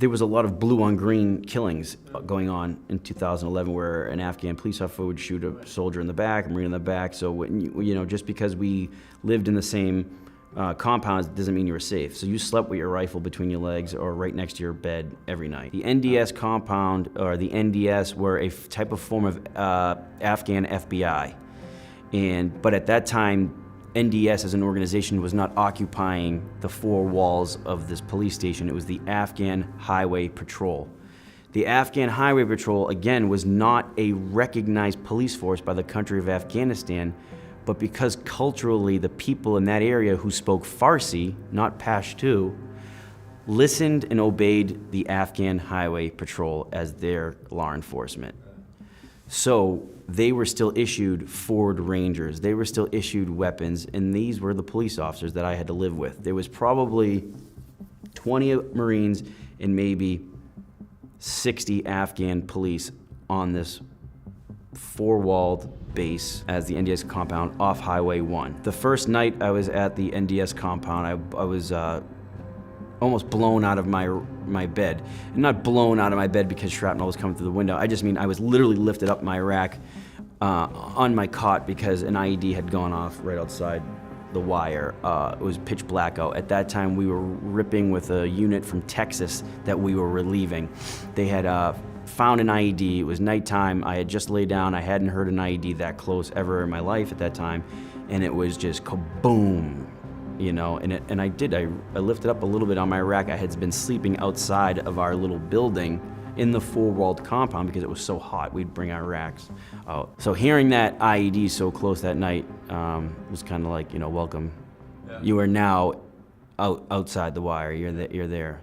there was a lot of blue on green killings going on in 2011 where an Afghan police officer would shoot a soldier in the back, a Marine in the back. So, just because we lived in the same compound doesn't mean you were safe. So you slept with your rifle between your legs or right next to your bed every night. The NDS compound, or the NDS, were a type of form of Afghan FBI. But at that time, NDS as an organization was not occupying the four walls of this police station. It was the Afghan Highway Patrol. The Afghan Highway Patrol, again, was not a recognized police force by the country of Afghanistan, but because culturally the people in that area who spoke Farsi, not Pashto, listened and obeyed the Afghan Highway Patrol as their law enforcement. So they were still issued Ford Rangers, they were still issued weapons, and these were the police officers that I had to live with. There was probably 20 Marines and maybe 60 Afghan police on this four-walled base as the NDS compound off Highway 1. The first night I was at the NDS compound, I was almost blown out of my bed. And not blown out of my bed because shrapnel was coming through the window. I just mean I was literally lifted up my rack on my cot because an IED had gone off right outside the wire. It was pitch black out. At that time, we were ripping with a unit from Texas that we were relieving. They had found an IED. It was nighttime. I had just laid down. I hadn't heard an IED that close ever in my life at that time. And it was just kaboom. And I lifted up a little bit on my rack. I had been sleeping outside of our little building in the four-walled compound because it was so hot. We'd bring our racks out. So hearing that IED so close that night was kind of like, welcome. Yeah. You are now outside the wire. You're there.